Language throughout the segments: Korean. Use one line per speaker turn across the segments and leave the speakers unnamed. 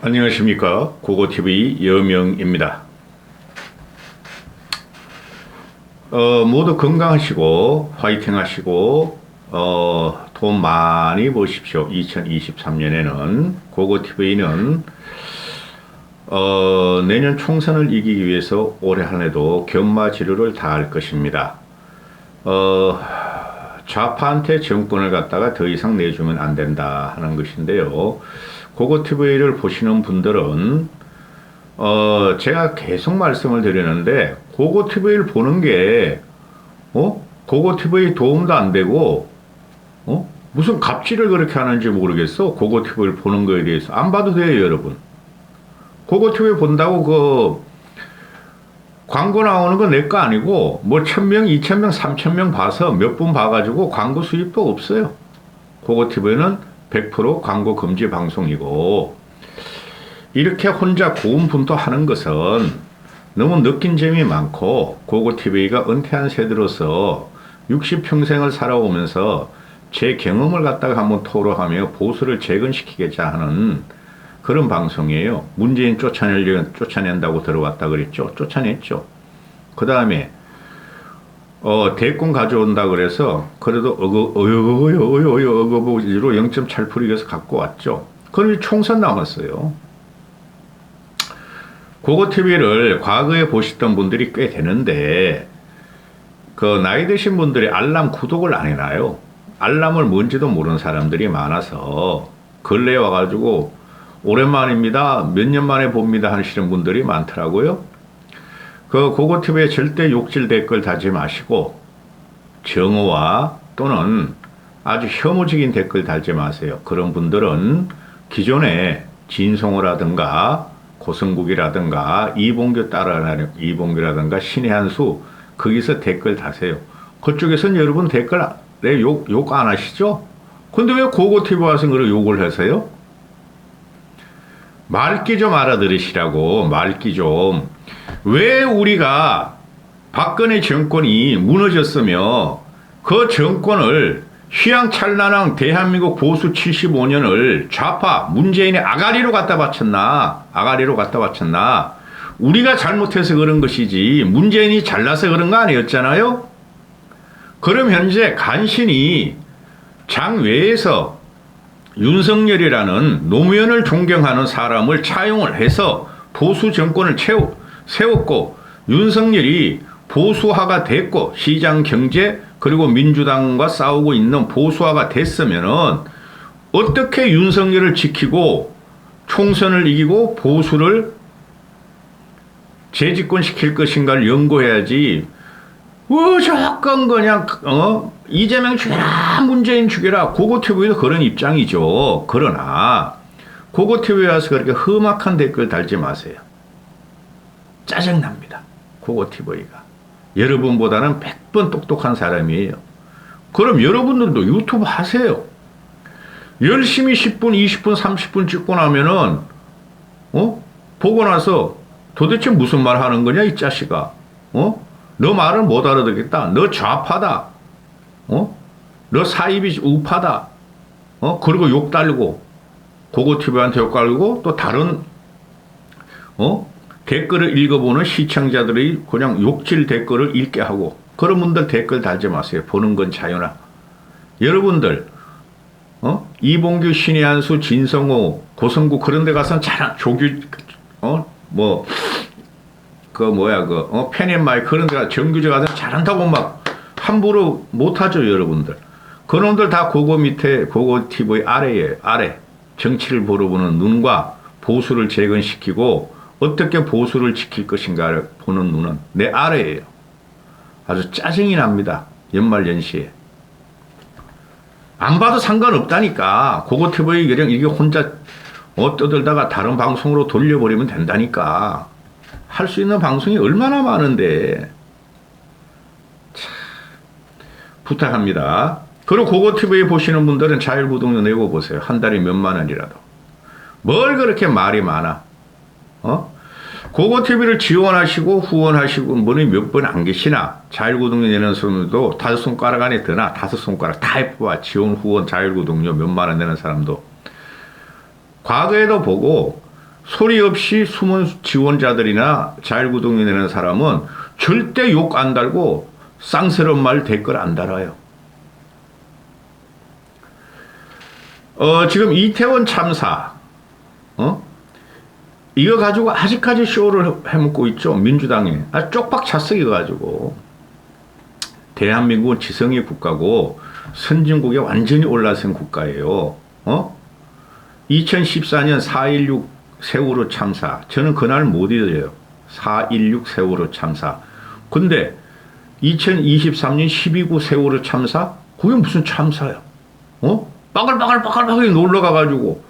안녕하십니까. 고고TV 여명입니다. 모두 건강하시고 화이팅 하시고 돈 많이 버십시오. 2023년에는 고고TV는 내년 총선을 이기기 위해서 올해 한 해도 견마지루를 다할 것입니다. 좌파한테 정권을 갖다가 더 이상 내주면 안 된다 하는 것인데요. 고고TV를 보시는 분들은 제가 계속 말씀을 드리는데 고고TV를 보는 게 고고TV 도움도 안 되고 무슨 갑질을 그렇게 하는지 모르겠어. 고고TV를 보는 거에 대해서 안 봐도 돼요, 여러분. 고고TV 본다고 그 광고 나오는 거 내 거 아니고 뭐 1000명, 2000명, 3000명 봐서 몇 분 봐가지고 광고 수입도 없어요. 고고TV는 100% 광고 금지 방송이고, 이렇게 혼자 고군분투하는 것은 너무 느낀 점이 많고, 고고TV가 은퇴한 세대로서 60평생을 살아오면서 제 경험을 갖다가 한번 토로하며 보수를 재건시키겠자 하는 그런 방송이에요. 문재인 쫓아낸다고 들어왔다 그랬죠. 쫓아냈죠. 그 다음에 대권 가져온다 그래서 그래도 어거부지로 0.7%에서 갖고 왔죠. 그럼 총선 남았어요. 고고TV를 과거에 보시던 분들이 꽤 되는데 그 나이 드신 분들이 알람 구독을 안 해놔요. 알람을 뭔지도 모르는 사람들이 많아서 근래에 와가지고 오랜만입니다, 몇 년 만에 봅니다 하시는 분들이 많더라고요. 그 고고TV에 절대 욕질 댓글 달지 마시고 정오와 또는 아주 혐오적인 댓글 달지 마세요. 그런 분들은 기존에 진성호라든가 고성국이라든가 이봉규 따라하는 이봉규라든가 신의 한수 거기서 댓글 다세요. 그쪽에서는 여러분 댓글에 욕 안 하시죠? 근데 왜 고고TV 와서 그런 욕을 하세요? 말귀 좀 알아들으시라고. 말귀 좀. 왜 우리가 박근혜 정권이 무너졌으며 그 정권을 휘황찬란한 대한민국 보수 75년을 좌파 문재인의 아가리로 갖다 바쳤나? 아가리로 갖다 바쳤나? 우리가 잘못해서 그런 것이지 문재인이 잘나서 그런 거 아니었잖아요? 그럼 현재 간신히 장외에서 윤석열이라는 노무현을 존경하는 사람을 차용을 해서 보수 정권을 세웠고, 윤석열이 보수화가 됐고 시장 경제 그리고 민주당과 싸우고 있는 보수화가 됐으면은 어떻게 윤석열을 지키고 총선을 이기고 보수를 재집권시킬 것인가를 연구해야지. 무조건 그냥 이재명 죽여라, 문재인 죽여라. 고고TV도 그런 입장이죠. 그러나 고고TV에 와서 그렇게 험악한 댓글 달지 마세요. 짜증납니다. 고고TV가 여러분보다는 100번 똑똑한 사람이에요. 그럼 여러분들도 유튜브 하세요. 열심히 10분, 20분, 30분 찍고 나면은 보고 나서 도대체 무슨 말 하는 거냐 이 자식아. 너 말을 못 알아듣겠다. 너 좌파다. 너 사입이 우파다. 그리고 욕 달고 고고TV한테 욕 달고 또 다른 댓글을 읽어보는 시청자들이 그냥 욕질 댓글을 읽게 하고, 그런 분들 댓글 달지 마세요. 보는 건 자유나. 여러분들 이봉규, 신의 한수, 진성호, 고성국 그런 데 가서는 페넷마이 그런 데가 정규직 가서 잘한다고 막 함부로 못하죠, 여러분들. 그놈들 다 그거 밑에 고고TV 아래에 아래 정치를 보러 보는 눈과 보수를 재건시키고 어떻게 보수를 지킬 것인가를 보는 눈은 내 아래예요. 아주 짜증이 납니다. 연말연시에. 안 봐도 상관없다니까. 고고TV 그냥 이게 혼자 떠들다가 다른 방송으로 돌려버리면 된다니까. 할 수 있는 방송이 얼마나 많은데. 참, 부탁합니다. 그리고 고고TV 보시는 분들은 자율구독료 내고 보세요. 한 달에 몇만 원이라도. 뭘 그렇게 말이 많아. 고고TV를 지원하시고 후원하시고 분이 몇 분 안 계시나? 자율구독료 내는 사람도 5손가락 안에 드나? 5손가락 다 해봐. 지원 후원 자율구독료 몇만 원 내는 사람도. 과거에도 보고 소리 없이 숨은 지원자들이나 자율구동이 되는 사람은 절대 욕 안 달고 쌍스러운 말 댓글 안 달아요. 지금 이태원 참사, 이거 가지고 아직까지 쇼를 해먹고 있죠. 민주당이. 쪽박 찼어가지고. 대한민국은 지성의 국가고 선진국에 완전히 올라선 국가예요. 2014년 4.16 세월호 참사. 저는 그날 못 잊어요. 4.16 세월호 참사. 근데 2023년 12.9 세월호 참사? 그게 무슨 참사야? 빠글빠글빠글빠글 놀러가가지고,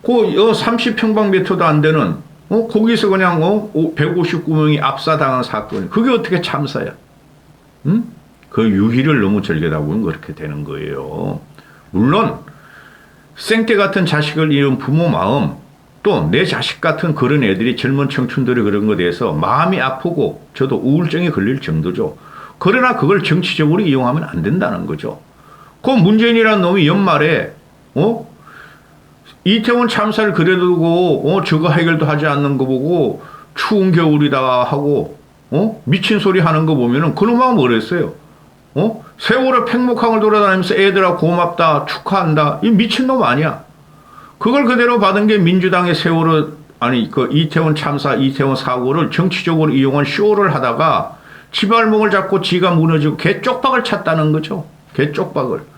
30평방미터도 안 되는, 거기서 그냥, 159명이 압사당한 사건. 그게 어떻게 참사야? 그 유희를 너무 즐겨다보면 그렇게 되는 거예요. 물론, 생떼 같은 자식을 잃은 부모 마음, 또 내 자식 같은 그런 애들이 젊은 청춘들이 그런 것에 대해서 마음이 아프고, 저도 우울증이 걸릴 정도죠. 그러나 그걸 정치적으로 이용하면 안 된다는 거죠. 그 문재인이라는 놈이 연말에 이태원 참사를 그래도 두고 저거 해결도 하지 않는 거 보고 추운 겨울이다 하고 미친 소리 하는 거 보면은 그놈하고 뭐랬어요? 세월호 팽목항을 돌아다니면서 애들아 고맙다 축하한다. 이 미친놈 아니야. 그걸 그대로 받은 게 민주당의 세월호 그 이태원 참사 이태원 사고를 정치적으로 이용한 쇼를 하다가 지발목을 잡고 지가 무너지고 개쪽박을 찼다는 거죠. 개쪽박을.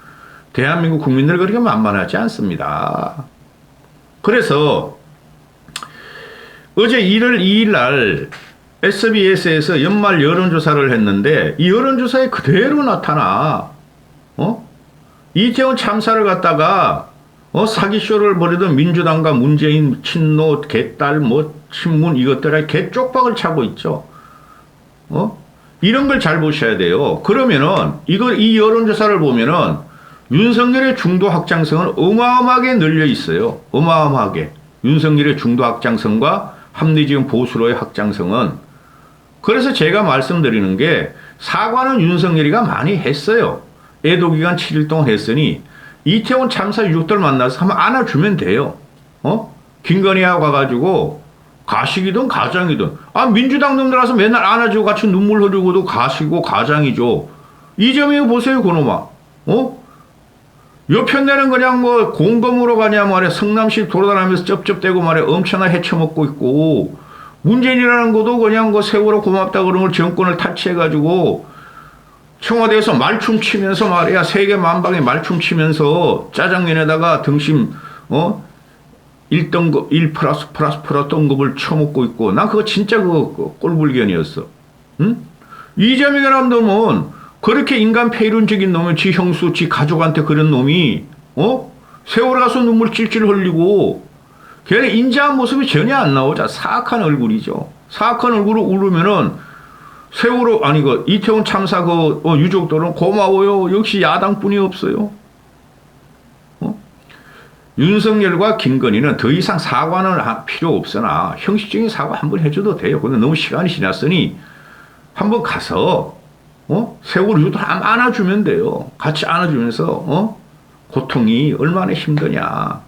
대한민국 국민들 그렇게 만만하지 않습니다. 그래서 어제 1월 2일 날 SBS에서 연말 여론조사를 했는데 이 여론조사에 그대로 나타나. 이태원 참사를 갖다가 사기쇼를 벌이던 민주당과 문재인 친노 개딸 친문 이것들에 개쪽박을 차고 있죠. 이런 걸 잘 보셔야 돼요. 그러면은 이 여론조사를 보면은 윤석열의 중도 확장성은 어마어마하게 늘려 있어요. 어마어마하게. 윤석열의 중도 확장성과 합리적인 보수로의 확장성은. 그래서 제가 말씀드리는 게 사과는 윤석열이가 많이 했어요. 애도기간 7일 동안 했으니 이태원 참사 유족들 만나서 한번 안아주면 돼요. 김건희하고 가가지고 가식이든 가장이든. 민주당 놈들 와서 맨날 안아주고 같이 눈물 흐르고도 가식이고 가장이죠. 이 점이요 보세요 그놈아. 여편내는 그냥 공검으로 가냐 말이야. 성남시 돌아다니면서 쩝쩝대고 말이야. 엄청나게 헤쳐먹고 있고. 문재인이라는 것도 그냥 세월호 고맙다 그런 걸 정권을 탈취해가지고 청와대에서 말춤 치면서 말이야. 세계 만방에 말춤 치면서 짜장면에다가 등심 1등급 1+++ 등급을 쳐먹고 있고. 난 그거 진짜 그거 꼴불견이었어. 이재명이라는 놈은 그렇게 인간 폐륜적인 놈이 지 형수, 지 가족한테 그런 놈이 세월호 가서 눈물 찔찔 흘리고 걔는 인자한 모습이 전혀 안 나오자. 사악한 얼굴이죠. 사악한 얼굴을 울으면은 세월호 이태원 참사 유족들은 고마워요. 역시 야당뿐이 없어요. 윤석열과 김건희는 더 이상 사과는 필요 없으나 형식적인 사과 한번 해줘도 돼요. 근데 너무 시간이 지났으니 한번 가서 세월호 유족들 안아주면 돼요. 같이 안아주면서 고통이 얼마나 힘드냐.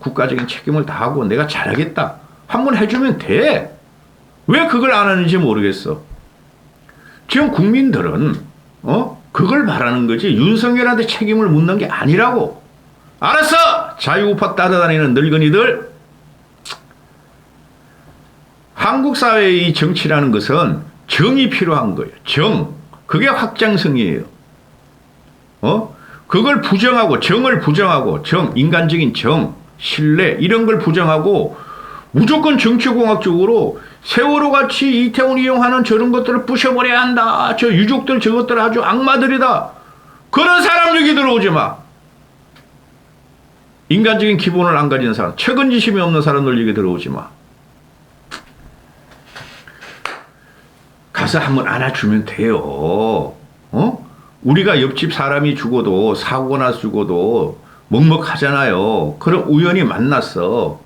국가적인 책임을 다하고 내가 잘하겠다. 한번 해주면 돼. 왜 그걸 안 하는지 모르겠어. 지금 국민들은 그걸 바라는 거지 윤석열한테 책임을 묻는 게 아니라고. 알았어! 자유우파 따라다니는 늙은이들. 한국 사회의 이 정치라는 것은 정이 필요한 거예요. 정. 그게 확장성이에요. 그걸 부정하고 정을 부정하고 인간적인 정, 신뢰 이런 걸 부정하고 무조건 정치공학적으로 세월호 같이 이태원 이용하는 저런 것들을 부셔버려야 한다. 저 유족들 저것들 아주 악마들이다. 그런 사람 여기 들어오지 마. 인간적인 기본을 안 가진 사람, 책임지심이 없는 사람들 여기 들어오지 마. 가서 한번 안아주면 돼요. 우리가 옆집 사람이 죽어도 사고가 나서 죽어도 먹먹하잖아요. 그럼 우연히 만났어.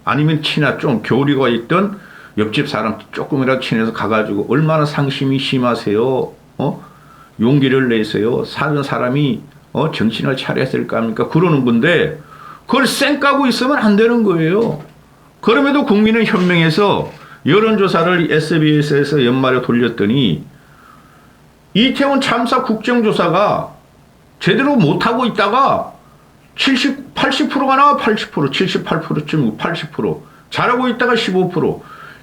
아니면 좀 교류가 있던 옆집 사람 조금이라도 친해서 가가지고 얼마나 상심이 심하세요. 용기를 내세요. 사는 사람이 정신을 차렸을까 합니까? 그러는 건데 그걸 쌩 까고 있으면 안 되는 거예요. 그럼에도 국민은 현명해서 여론조사를 SBS에서 연말에 돌렸더니 이태원 참사 국정조사가 제대로 못하고 있다가 80%가 나와 80%, 78%쯤 80%. 잘하고 있다가 15%.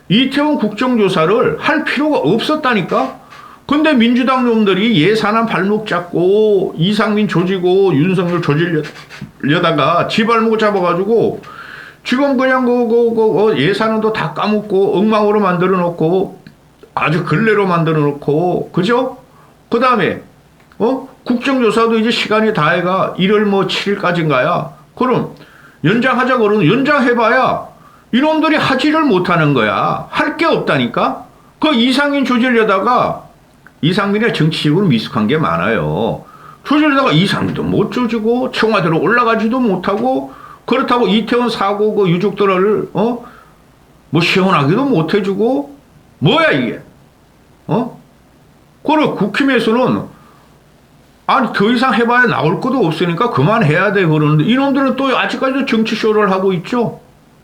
이태원 국정조사를 할 필요가 없었다니까? 근데 민주당 놈들이 예산안 발목 잡고 이상민 조지고 윤석열 조지려다가 지 발목 잡아가지고 지금 그냥 예산안도 다 까먹고 엉망으로 만들어 놓고 아주 걸레로 만들어 놓고 그죠? 그 다음에 국정조사도 이제 시간이 다 해가 1월 7일까지인가야. 그럼 연장하자 그러면 연장해봐야 이놈들이 하지를 못하는 거야. 할 게 없다니까. 그 이상민 조지려다가 이상민이 정치적으로 미숙한 게 많아요. 조지려다가 이상민도 못 조지고 청와대로 올라가지도 못하고 그렇다고 이태원 사고 그 유족들을 뭐 시원하기도 못 해주고 뭐야 이게? 그래 국힘에서는 아니 더 이상 해봐야 나올 것도 없으니까 그만해야 돼 그러는데 이놈들은 또 아직까지도 정치쇼를 하고 있죠.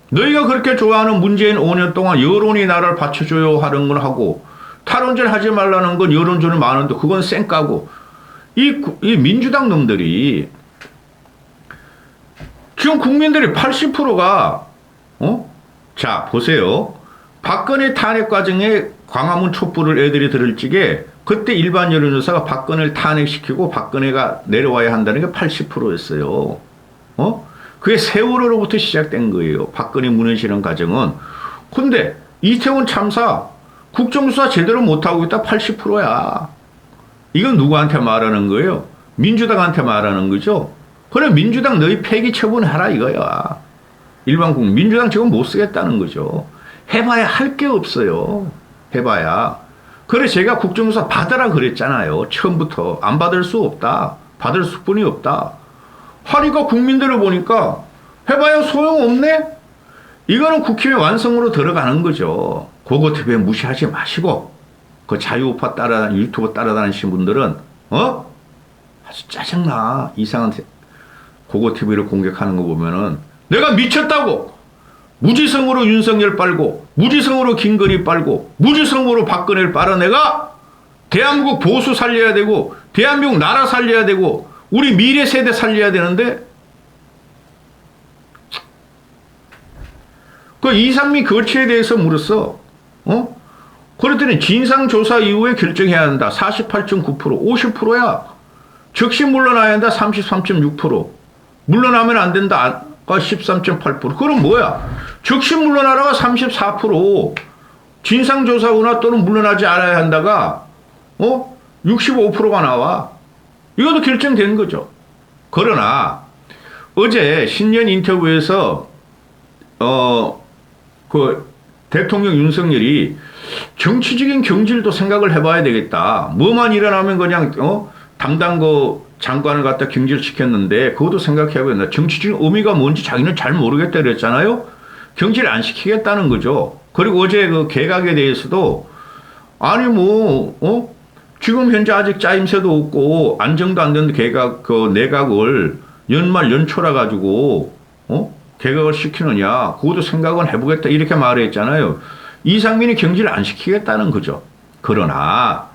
너희가 그렇게 좋아하는 문재인 5년 동안 여론이 나를 받쳐줘요 하는 건 하고 탈원전 하지 말라는 건 여론전이 많은데 그건 쌩까고 이 민주당 놈들이 지금 국민들이 80%가 자 보세요. 박근혜 탄핵 과정에 광화문 촛불을 애들이 들을 적에 그때 일반 여론조사가 박근혜를 탄핵시키고 박근혜가 내려와야 한다는 게 80%였어요. 그게 세월호로부터 시작된 거예요. 박근혜 무너지는 과정은. 근데 이태원 참사 국정조사 제대로 못하고 있다 80%야. 이건 누구한테 말하는 거예요? 민주당한테 말하는 거죠. 그래 민주당 너희 폐기 처분하라 이거야. 일반 국민 민주당 지금 못 쓰겠다는 거죠. 해봐야 할 게 없어요. 해봐야. 그래 제가 국정조사 받으라 그랬잖아요. 처음부터. 안 받을 수 없다. 받을 수뿐이 없다. 하니까 국민들을 보니까 해봐야 소용없네? 이거는 국힘의 완성으로 들어가는 거죠. 고거TV에 무시하지 마시고 그 자유우파 유튜브 따라다니신 분들은 아주 짜증나. 이상한 고거TV를 공격하는 거 보면은 내가 미쳤다고 무지성으로 윤석열 빨고 무지성으로 김건희 빨고 무지성으로 박근혜를 빨아 내가 대한민국 보수 살려야 되고 대한민국 나라 살려야 되고 우리 미래 세대 살려야 되는데 그 이상민 거치에 대해서 물었어. 그랬더니 진상조사 이후에 결정해야 한다. 48.9%, 50%야. 즉시 물러나야 한다. 33.6%. 물러나면 안 된다. 13.8%. 그럼 뭐야? 즉시 물러나라가 34%. 진상조사구나 또는 물러나지 않아야 한다가 65%가 나와. 이것도 결정된 거죠. 그러나 어제 신년 인터뷰에서 그 대통령 윤석열이 정치적인 경질도 생각을 해봐야 되겠다. 뭐만 일어나면 그냥 당당 그 장관을 갖다 경질시켰는데 그것도 생각해봐야 된다. 정치적인 의미가 뭔지 자기는 잘 모르겠다 그랬잖아요. 경질 안 시키겠다는 거죠. 그리고 어제 그 개각에 대해서도 아니 지금 현재 아직 짜임새도 없고 안정도 안 되는 개각 그 내각을 연말 연초라 가지고 개각을 시키느냐 그것도 생각은 해보겠다 이렇게 말했잖아요. 이상민이 경질을 안 시키겠다는 거죠. 그러나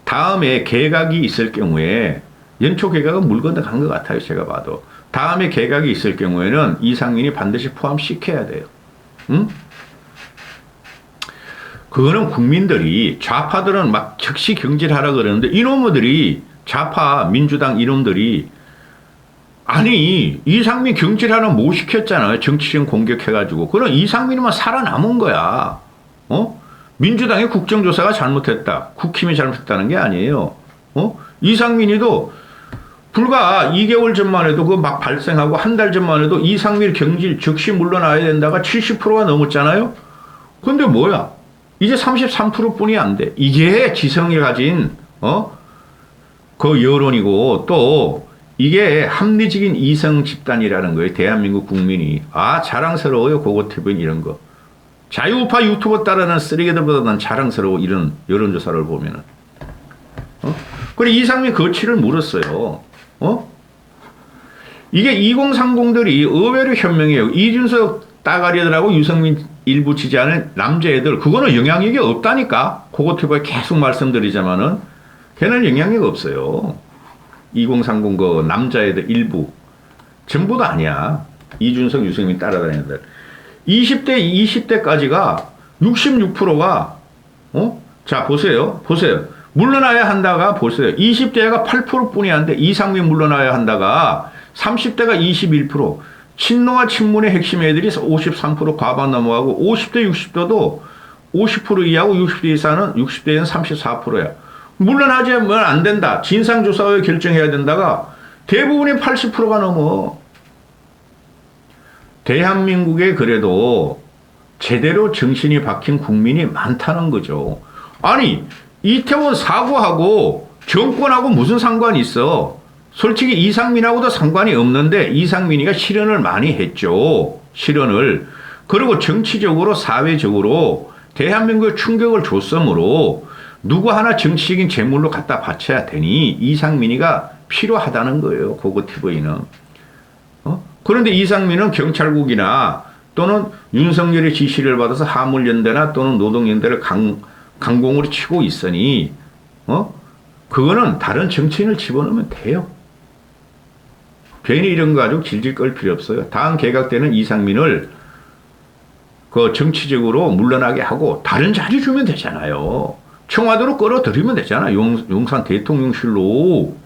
다음에 개각이 있을 경우에 연초 개각은 물 건너간 것 같아요. 제가 봐도 다음에 개각이 있을 경우에는 이상민이 반드시 포함시켜야 돼요. 응? 그거는 국민들이 좌파들은 막 즉시 경질하라 그러는데 이놈들이 좌파 민주당 이놈들이 아니 이상민 경질하는 못 시켰잖아요. 정치적인 공격해가지고. 그럼 이상민이만 살아남은 거야. 민주당의 국정조사가 잘못했다. 국힘이 잘못했다는 게 아니에요. 이상민이도 불과 2개월 전만 해도 그 막 발생하고 한 달 전만 해도 이상민 경질 즉시 물러나야 된다가 70%가 넘었잖아요. 근데 뭐야? 이제 33%뿐이 안 돼. 이게 지성이 가진 그 여론이고 또 이게 합리적인 이성 집단이라는 거예요. 대한민국 국민이. 아 자랑스러워요. 고거TV는 이런 거. 자유우파 유튜버 따르는 쓰레기들보다 난 자랑스러워. 이런 여론조사를 보면은. 그래 이상민 거취를 물었어요. 이게 2030들이 의외로 현명해요. 이준석 따가리들하고 유승민 일부 지지하는 남자애들, 그거는 영향력이 없다니까. 그거 계속 말씀드리자면은, 걔는 영향력 없어요. 2030 그 남자애들 일부. 전부도 아니야. 이준석, 유승민 따라다니는 애들. 20대까지가 66%가, 자, 보세요. 물러나야 한다가 보세요. 20대가 8% 뿐이 안 돼. 이상민 물러나야 한다가 30대가 21%. 친노와 친문의 핵심 애들이 53% 과반 넘어가고 50대, 60대도 50% 이하고 60대 이상은 60대에는 34%야. 물러나자면 안 된다. 진상조사회 결정해야 된다가 대부분이 80%가 넘어. 대한민국에 그래도 제대로 정신이 박힌 국민이 많다는 거죠. 아니, 이태원 사고하고 정권하고 무슨 상관이 있어? 솔직히 이상민하고도 상관이 없는데 이상민이가 실언을 많이 했죠. 실언을. 그리고 정치적으로 사회적으로 대한민국에 충격을 줬으므로 누구 하나 정치적인 재물로 갖다 바쳐야 되니 이상민이가 필요하다는 거예요. 고고TV는. 그런데 이상민은 경찰국이나 또는 윤석열의 지시를 받아서 화물연대나 또는 노동연대를 강공으로 치고 있으니 그거는 다른 정치인을 집어넣으면 돼요. 괜히 이런 거 가지고 질질 끌 필요 없어요. 다음 개각 때는 이상민을 그 정치적으로 물러나게 하고 다른 자리 주면 되잖아요. 청와대로 끌어들이면 되잖아. 용산 대통령실로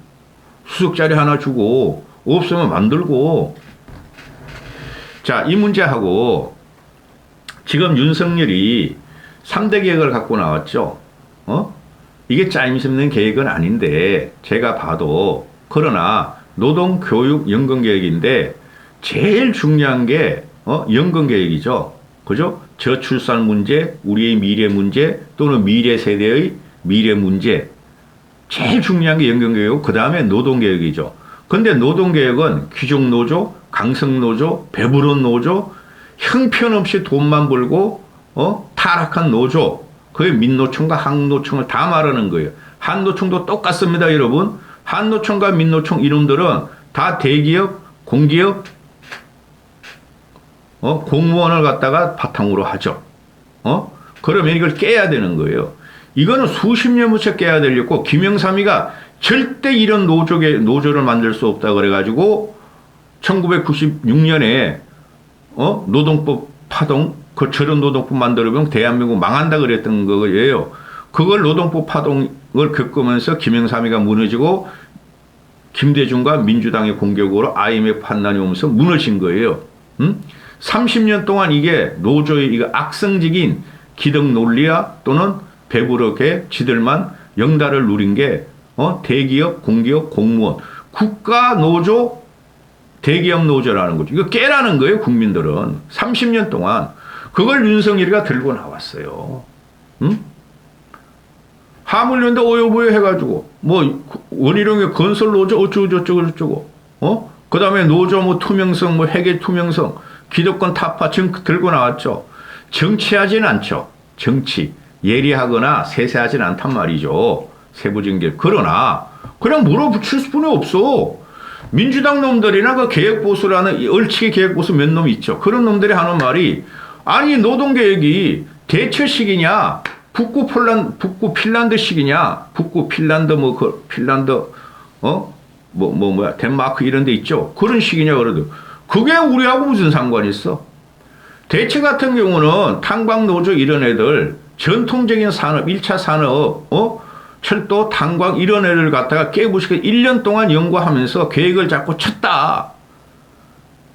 수석 자리 하나 주고 없으면 만들고. 자, 이 문제하고 지금 윤석열이 3대 계획을 갖고 나왔죠. 이게 짜임새 있는 계획은 아닌데 제가 봐도 그러나 노동, 교육, 연금 계획인데 제일 중요한 게 연금 계획이죠. 그죠? 저출산 문제, 우리의 미래 문제 또는 미래 세대의 미래 문제. 제일 중요한 게 연금 계획이고 그 다음에 노동 계획이죠. 근데 노동 계획은 귀족 노조, 강성 노조, 배부른 노조, 형편없이 돈만 벌고 타락한 노조. 그게 민노총과 한노총을 다 말하는 거예요. 한노총도 똑같습니다, 여러분. 한노총과 민노총 이놈들은 다 대기업, 공기업, 공무원을 갖다가 바탕으로 하죠. 그러면 이걸 깨야 되는 거예요. 이거는 수십 년부터 깨야 되려고 김영삼이가 절대 이런 노조를 만들 수 없다 그래가지고 1996년에 노동법 파동, 저런 노동법 만들어보면 대한민국 망한다 그랬던 거예요. 그걸 노동법 파동을 겪으면서 김영삼이가 무너지고 김대중과 민주당의 공격으로 IMF 판단이 오면서 무너진 거예요. 30년 동안 이게 노조의 이거 악성적인 기득 논리야 또는 배부르게 지들만 영달을 누린 게 대기업, 공기업, 공무원, 국가 노조, 대기업 노조라는 거죠. 이거 깨라는 거예요, 국민들은. 30년 동안. 그걸 윤석열이가 들고 나왔어요. 화물연대 오요보요 해가지고, 원희룡의 건설 노조 어쩌고, 그 다음에 노조 투명성, 회계 투명성, 기득권 타파 지금 들고 나왔죠. 정치하진 않죠. 정치. 예리하거나 세세하진 않단 말이죠. 세부적인. 그러나, 그냥 물어붙일 수뿐이 없어. 민주당 놈들이나 그 개혁보수라는 얼치기 개혁보수 몇 놈 있죠. 그런 놈들이 하는 말이, 아니, 노동개혁이 대처식이냐, 북구 핀란드식이냐, 북구 핀란드, 덴마크 이런 데 있죠. 그런 식이냐, 그래도. 그게 우리하고 무슨 상관이 있어? 대체 같은 경우는 탄광노조 이런 애들, 전통적인 산업, 1차 산업, 철도, 탄광 이런 애를 갖다가 깨부시고 1년 동안 연구하면서 계획을 자꾸 쳤다.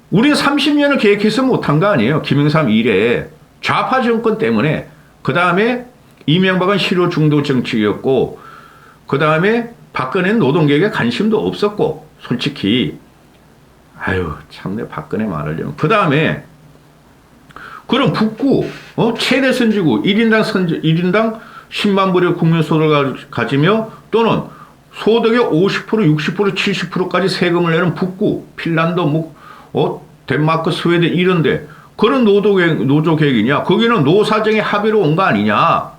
우리는 30년을 계획해서 못한 거 아니에요. 김영삼 이래. 좌파 정권 때문에. 그 다음에 이명박은 실효 중도 정치였고, 그 다음에 박근혜는 노동계획에 관심도 없었고, 솔직히. 아유, 참내 박근혜 말하려면. 그 다음에, 그럼 북구, 최대 선지구, 1인당 10만 불의 국민소득을 가지며 또는 소득의 50%, 60%, 70%까지 세금을 내는 북구, 핀란드, 덴마크, 스웨덴 이런데 그런 노조 계획이냐? 거기는 노사정의 합의로 온 거 아니냐?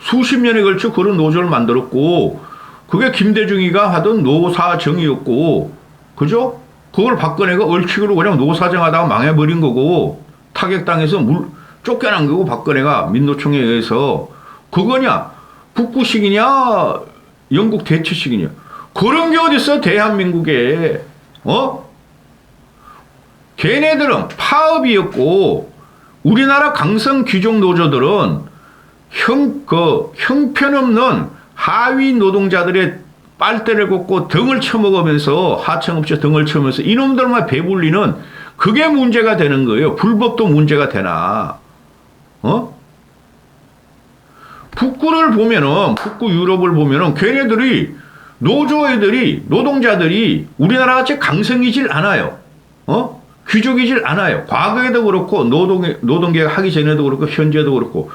수십 년에 걸쳐 그런 노조를 만들었고 그게 김대중이가 하던 노사정이었고 그죠? 그걸 박근혜가 얼치기로 그냥 노사정 하다가 망해버린 거고 타격당해서 쫓겨난 거고 박근혜가 민노총에 의해서 그거냐 북구식이냐 영국 대처식이냐 그런 게 어딨어 대한민국에 걔네들은 파업이었고 우리나라 강성 귀족 노조들은 형편없는 하위 노동자들의 빨대를 꽂고 등을 쳐먹으면서 하청업체 등을 쳐면서 이놈들만 배불리는 그게 문제가 되는 거예요. 불법도 문제가 되나? 북구를 보면은 북구 유럽을 보면은 걔네들이 노동자들이 우리나라 같이 강성이질 않아요. 귀족이질 않아요. 과거에도 그렇고 노동계획 하기 전에도 그렇고 현재도 그렇고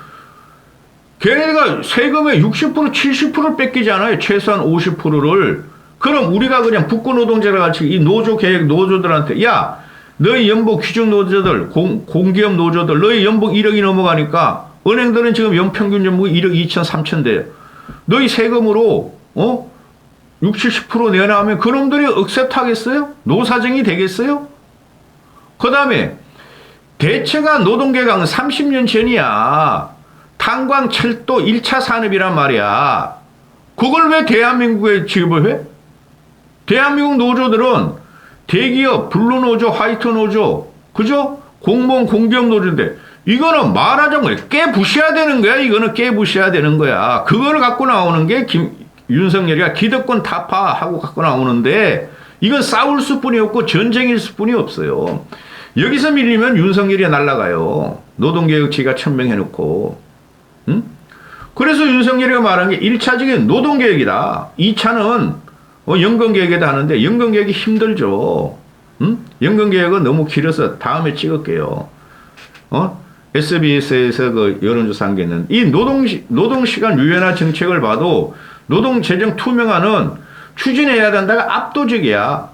걔네가 세금의 60% 70%를 뺏기지 않아요. 최소한 50%를. 그럼 우리가 그냥 북구 노동자랑 같이 이 노조계획 노조들한테 야 너희 연봉 귀족 노조들 공기업 노조들 너희 연봉 1억이 넘어가니까 은행들은 지금 연평균 연봉이 1억 2천 3천 돼요. 너희 세금으로 60, 70% 내놔하면 그놈들이 억셉트하겠어요? 노사정이 되겠어요? 그 다음에 대체가 노동계획은 30년 전이야. 탄광, 철도 1차 산업이란 말이야. 그걸 왜 대한민국에 지급을 해? 대한민국 노조들은 대기업, 블루노조, 화이트노조, 그죠? 공무원, 공기업 노조인데 이거는 말하자면 깨부셔야 되는 거야. 이거는 깨부셔야 되는 거야. 그걸 갖고 나오는 게 윤석열이가 기득권 타파하고 갖고 나오는데 이건 싸울 수뿐이 없고 전쟁일 수뿐이 없어요. 여기서 밀리면 윤석열이 날아가요. 노동개혁 지가 천명해놓고. 응? 그래서 윤석열이가 말한 게 1차적인 노동개혁이다. 2차는 연금개혁이다 하는데 연금개혁이 힘들죠. 응? 연금개혁은 너무 길어서 다음에 찍을게요. SBS에서 그 여론조사한 게 있는 이 노동시간 유연화 정책을 봐도 노동재정 투명화는 추진해야 된다가 압도적이야.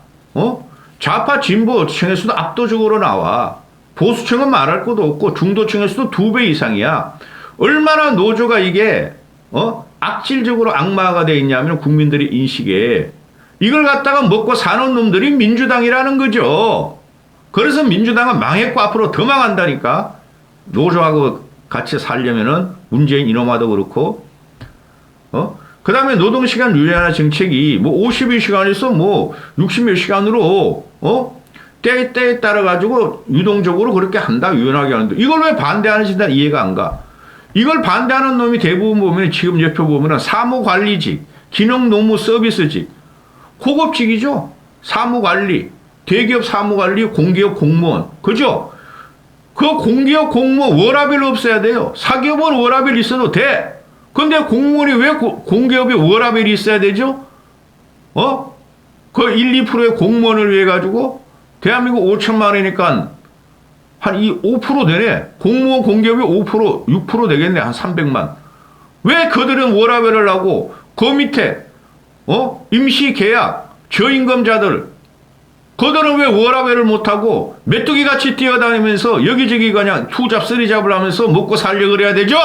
좌파 진보층에서도 압도적으로 나와. 보수층은 말할 것도 없고 중도층에서도 2배 이상이야. 얼마나 노조가 이게 악질적으로 악마가 돼 있냐면 국민들의 인식에 이걸 갖다가 먹고 사는 놈들이 민주당이라는 거죠. 그래서 민주당은 망했고 앞으로 더 망한다니까. 노조하고 같이 살려면은 문재인 이놈아도 그렇고 그 다음에 노동시간 유연화 정책이 뭐 52시간에서 뭐 60몇 시간으로 때에 따라 가지고 유동적으로 그렇게 한다 유연하게 하는데 이걸 왜 반대하는지 난 이해가 안 가. 이걸 반대하는 놈이 대부분 보면 지금 옆에 보면은 사무관리직, 기능노무 서비스직, 고급직이죠. 사무관리, 대기업 사무관리, 공기업 공무원, 그죠? 그 공기업 공무원 워라밸 없어야 돼요. 사기업은 워라밸 있어도 돼. 근데 공무원이 왜 공기업이 워라밸이 있어야 되죠? 그 1, 2%의 공무원을 위해 가지고 대한민국 5천만 원이니까 한 5% 되네. 공무원 공기업이 5%, 6% 되겠네. 한 300만. 왜 그들은 워라밸을 하고 그 밑에 임시 계약 저임금자들 그들은 왜 워라밸을 못하고 메뚜기 같이 뛰어다니면서 여기저기 그냥 투잡 쓰리잡을 하면서 먹고 살려 그래야 되죠?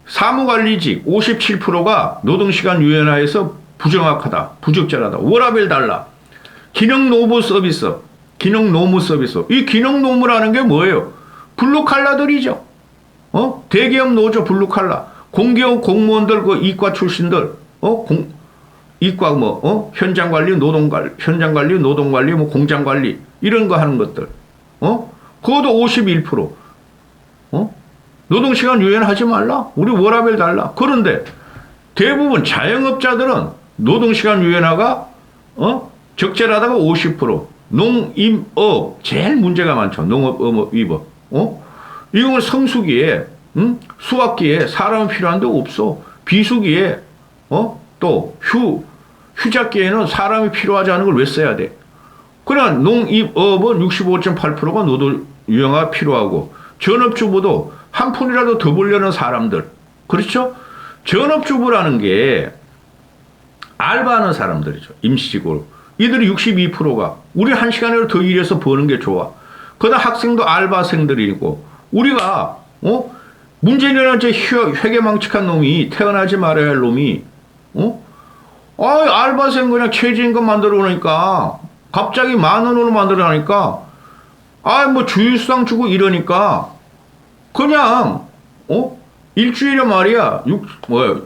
사무관리직 57%가 노동시간 유연화에서 부정확하다, 부적절하다, 워라밸 달라. 기능노무 서비스, 기능노무 서비스. 이 기능노무라는 게 뭐예요? 블루칼라들이죠. 대기업 노조 블루칼라. 공기업 공무원들, 그 이과 출신들, 이과 현장 관리, 현장 관리, 노동 관리, 뭐 공장 관리, 이런 거 하는 것들. 그것도 51%. 노동시간 유연하지 말라? 우리 워라밸 달라. 그런데 대부분 자영업자들은 노동시간 유연화가 적절하다가 50%. 농임업 제일 문제가 많죠. 농업, 임업. 이건 성수기에 수확기에 사람이 필요한데 없어. 비수기에 또 휴작기에는 사람이 필요하지 않은 걸 왜 써야 돼? 그냥 농임업은 65.8%가 노동 유연화가 필요하고 전업주부도 한 푼이라도 더 벌려는 사람들. 그렇죠? 전업주부라는 게 알바하는 사람들이죠. 임시직으로. 이들이 62%가 우리 한 시간이라도 더 일해서 버는 게 좋아. 그다음 학생도 알바생들이고 우리가 문재인이라는 저 회계망측한 놈이 태어나지 말아야 할 놈이 알바생 그냥 최저임금 만들어 놓으니까 갑자기 10,000원으로 만들어라니까, 뭐 주휴수당 주고 이러니까, 그냥, 일주일에 말이야, 68에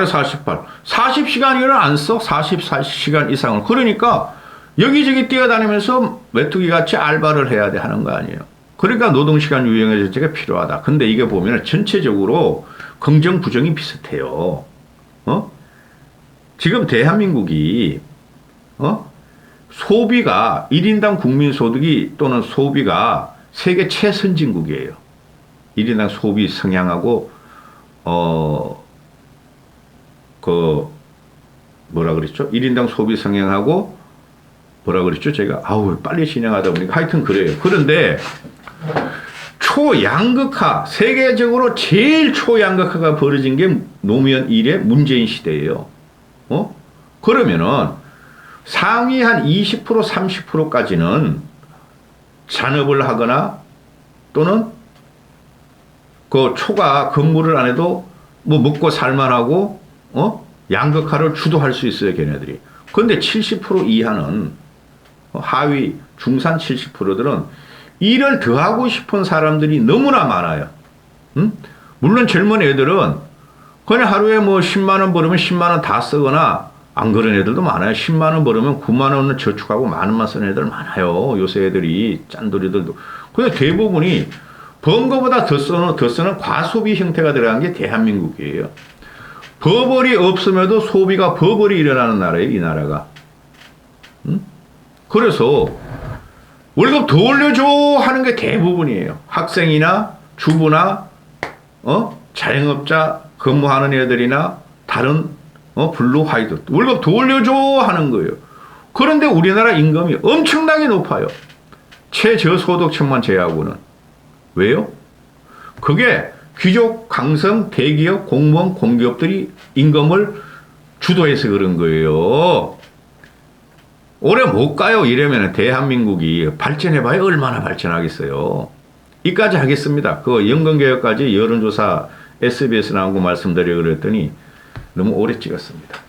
48. 40시간이를 안 써? 44시간 이상을. 그러니까, 여기저기 뛰어다니면서 메뚜기 같이 알바를 해야 돼 하는 거 아니에요. 그러니까 노동시간 유연화 정책이 필요하다. 근데 이게 보면 전체적으로 긍정, 부정이 비슷해요. 지금 대한민국이, 소비가, 1인당 국민소득이 또는 소비가 세계 최선진국이에요. 1인당 소비 성향하고, 뭐라 그랬죠? 1인당 소비 성향하고, 뭐라 그랬죠? 제가, 빨리 진행하다 보니까 하여튼 그래요. 그런데, 초양극화, 세계적으로 제일 초양극화가 벌어진 게 노무현 이래 문재인 시대예요. 그러면은 상위 한 20% 30%까지는 잔업을 하거나 또는 그 초과 근무를 안 해도 뭐 먹고 살만하고 양극화를 주도할 수 있어요, 걔네들이. 그런데 70% 이하는 하위 중산 70%들은 일을 더 하고 싶은 사람들이 너무나 많아요. 물론 젊은 애들은 그냥 하루에 뭐 10만 원 벌으면 10만 원 다 쓰거나 안 그런 애들도 많아요. 10만 원 벌으면 9만 원을 저축하고 만 원만 쓰는 애들 많아요. 요새 애들이 짠돌이들도. 근데 대부분이 번 거보다 더 쓰는 과소비 형태가 들어간 게 대한민국이에요. 버벌이 없음에도 소비가 버벌이 일어나는 나라예요, 이 나라가. 그래서 월급 더 올려줘 하는 게 대부분이에요. 학생이나 주부나 자영업자 근무하는 애들이나 다른 블루 화이트 월급 더 올려줘 하는 거예요. 그런데 우리나라 임금이 엄청나게 높아요. 최저소득층만 제외하고는. 왜요? 그게 귀족, 강성, 대기업, 공무원, 공기업들이 임금을 주도해서 그런 거예요. 오래 못 가요. 이러면 대한민국이 발전해봐야 얼마나 발전하겠어요. 이까지 하겠습니다. 그 연금개혁까지 여론조사 SBS 나온 거 말씀드리려고 그랬더니 너무 오래 찍었습니다.